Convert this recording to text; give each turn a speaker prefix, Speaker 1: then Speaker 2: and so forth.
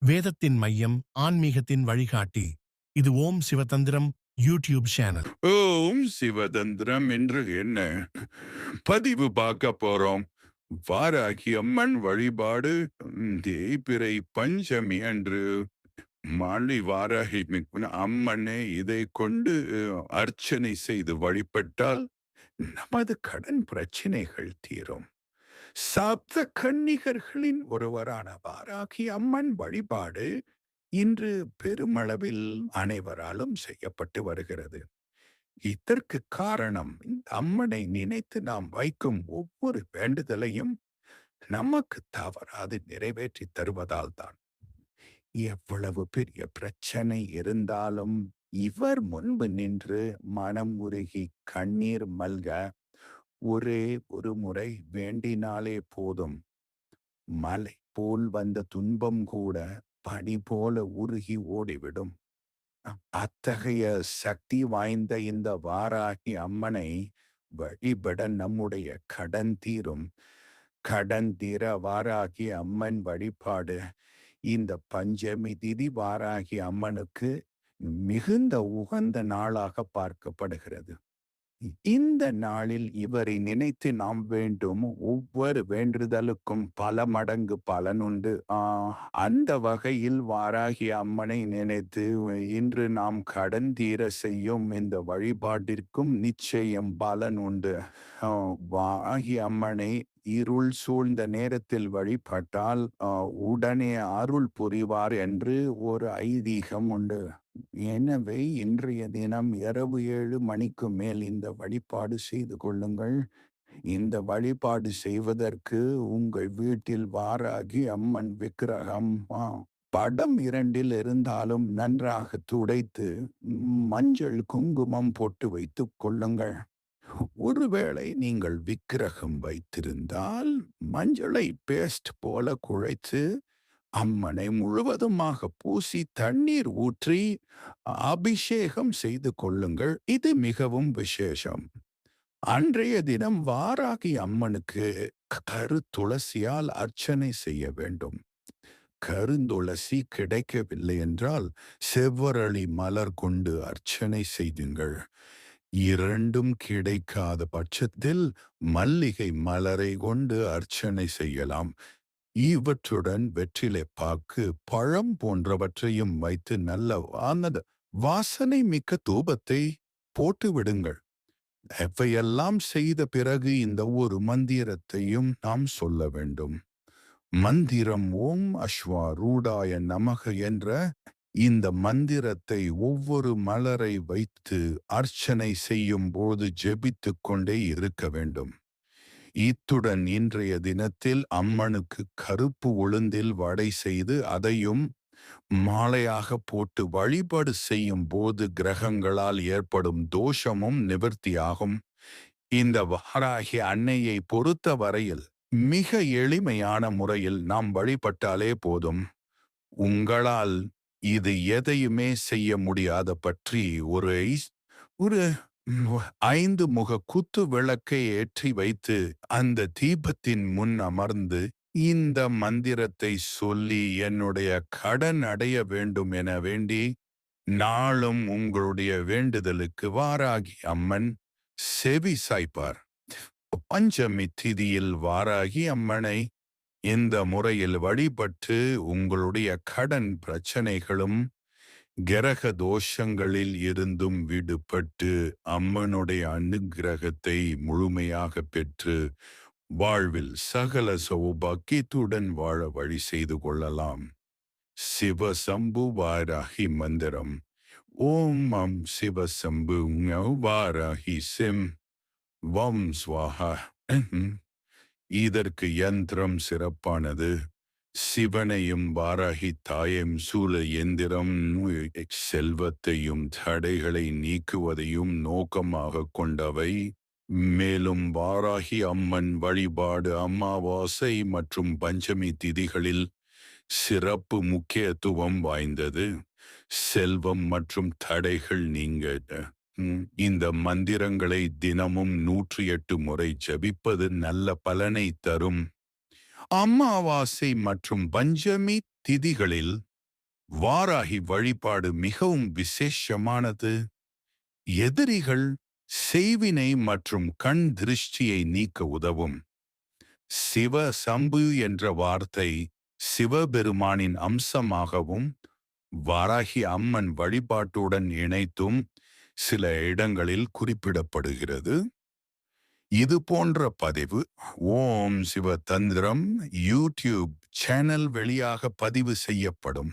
Speaker 1: வேதத்தின் மையம், ஆன்மீகத்தின் வழிகாட்டி. இது ஓம் சிவதந்திரம் யூடியூப் சேனல்.
Speaker 2: ஓம் சிவதந்திரம் என்று என்ன பதிவு பார்க்க போறோம். வாராகி அம்மன் வழிபாடு தேய்பிறை பஞ்சமி அன்று மாலை வாராகி அம்மனே இதை கொண்டு அர்ச்சனை செய்து வழிபட்டால் நமது கடன் பிரச்சனைகள் தீரும். சப்த கன்னிகர்களின் ஒருவரான வாராகி அம்மன் வழிபாடு இன்று பெருமளவில் அனைவராலும் செய்யப்பட்டு வருகிறது. இதற்கு காரணம் இந்த அம்மனை நினைத்து நாம் வைக்கும் ஒவ்வொரு வேண்டுதலையும் நமக்கு தவறாது நிறைவேற்றி தருவதால் தான். எவ்வளவு பெரிய பிரச்சனை இருந்தாலும் இவர் முன்பு நின்று மனம் உருகி கண்ணீர் மல்க ஒரே ஒரு முறை வேண்டினாலே போதும். மலை போல் வந்த துன்பம் கூட பனி போல உருகி ஓடிவிடும். அத்தகைய சக்தி வாய்ந்த இந்த வாராகி அம்மனை வழிபட நம்முடைய கடன் தீரும். கடன் தீர வாராகி அம்மன் வழிபாடு இந்த பஞ்சமி திதி வாராகி அம்மனுக்கு மிகுந்த உகந்த நாளாக பார்க்கப்படுகிறது. இந்த நாளில் இவரை நினைத்து நாம் வேண்டும் ஒவ்வொரு வேண்டுதலுக்கும் பல மடங்கு பலனுண்டு. அந்த வகையில் வாராகி அம்மனை நினைத்து இன்று நாம் கடன் தீர செய்யும் இந்த வழிபாட்டிற்கும் நிச்சயம் பலன் உண்டு. வாராகி அம்மனை இருள் சூழ்ந்த நேரத்தில் வழிபட்டால் உடனே அருள் புரிவார் என்று ஒரு ஐதீகம் உண்டு. எனவே இன்றைய தினம் இரவு 7 மணிக்கு மேல் இந்த வழிபாடு செய்து கொள்ளுங்கள். இந்த வழிபாடு செய்வதற்கு உங்கள் வீட்டில் வாராகி அம்மன் விக்கிரகம் படம் 2 இருந்தாலும் நன்றாக துடைத்து மஞ்சள் குங்குமம் போட்டு வைத்துக் கொள்ளுங்கள். ஒருவேளை நீங்கள் விக்கிரகம் வைத்திருந்தால் மஞ்சளை பேஸ்ட் போல குழைத்து அம்மனை முழுவதுமாக பூசி தண்ணீர் ஊற்றி அபிஷேகம் செய்து கொள்ளுங்கள். இது மிகவும் விசேஷம். அன்றைய தினம் வாராகி அம்மனுக்கு கருத்துளசியால் அர்ச்சனை செய்ய வேண்டும். கருந்துளசி கிடைக்கவில்லை என்றால் செவ்வரளி மலர் கொண்டு அர்ச்சனை செய்துங்கள். இரண்டும் கிடைக்காத பட்சத்தில் மல்லிகை மலரை கொண்டு அர்ச்சனை செய்யலாம். இவற்றுடன் வெற்றிலை பாக்கு, பழம் போன்றவற்றையும் வைத்து நல்ல வாசனை மிக்க தூபத்தை போட்டு விடுங்கள். எவையெல்லாம் செய்த பிறகு இந்த ஒரு மந்திரத்தையும் நாம் சொல்ல வேண்டும். மந்திரம் ஓம் அஸ்வாரூடாய நமக என்ற இந்த மந்திரத்தை ஒவ்வொரு மலரை வைத்து அர்ச்சனை செய்யும் போது ஜெபித்து கொண்டே இருக்க வேண்டும். இத்துடன் இன்றைய தினத்தில் அம்மனுக்கு கருப்பு உளுந்தில் வடை செய்து அதையும் மாலையாக போட்டு வழிபாடு செய்யும் போது கிரகங்களால் ஏற்படும் தோஷமும் நிவர்த்தியாகும். இந்த வாராகி அன்னையை பொறுத்த வரையில் மிக எளிமையான முறையில் நாம் வழிபட்டாலே போதும். உங்களால் இது எதையுமே செய்ய முடியாத பற்றி ஒரு 5 முக குத்து விளக்கை ஏற்றி வைத்து அந்த தீபத்தின் முன் அமர்ந்து இந்த மந்திரத்தை சொல்லி என்னுடைய கடன் அடைய வேண்டும் என வேண்டி நாளும் உங்களுடைய வேண்டுதலுக்கு வாராகி அம்மன் செவி சாய்ப்பார். பஞ்சமி திதியில் வாராகி அம்மனை இந்த முறையில் வழிபட்டு உங்களுடைய கடன் பிரச்சனைகளும் கிரக தோஷங்களில் இருந்தும் விடுபட்டு அம்மனுடைய அனுக்கிரகத்தை முழுமையாக பெற்று வாழ்வில் சகல சௌபாக்கியத்துடன் வாழ வழி செய்து கொள்ளலாம். சிவசம்பு வாராகி மந்திரம். ஓம் அம் சிவசம்பு வாராகி சிம் வம் ஸ்வாஹா. இதற்கு யந்திரம் சிறப்பானது. சிவனையும் வாராகி தாயையும் சூழ எந்திரம் செல்வத்தையும் தடைகளை நீக்குவதையும் நோக்கமாக கொண்டவை. மேலும் வாராகி அம்மன் வழிபாடு அமாவாசை மற்றும் பஞ்சமி திதிகளில் சிறப்பு முக்கியத்துவம் வாய்ந்தது. செல்வம் மற்றும் தடைகள் நீங்க இந்த மந்திரங்களை தினமும் 108 முறை ஜபிப்பது நல்ல பலனை தரும். அமாவாசை மற்றும் பஞ்சமி திதிகளில் வாராகி வழிபாடு மிகவும் விசேஷமானது. எதிரிகள், செய்வினை மற்றும் கண் திருஷ்டியை நீக்க உதவும். சிவ சம்பு என்ற வார்த்தை சிவபெருமானின் அம்சமாகவும் வாராகி அம்மன் வழிபாட்டுடன் இணைத்தும் சில இடங்களில் குறிப்பிடப்படுகிறது. இது போன்ற பதிவு ஓம் சிவ தந்திரம் யூடியூப் சேனல் வழியாக பதிவு செய்யப்படும்.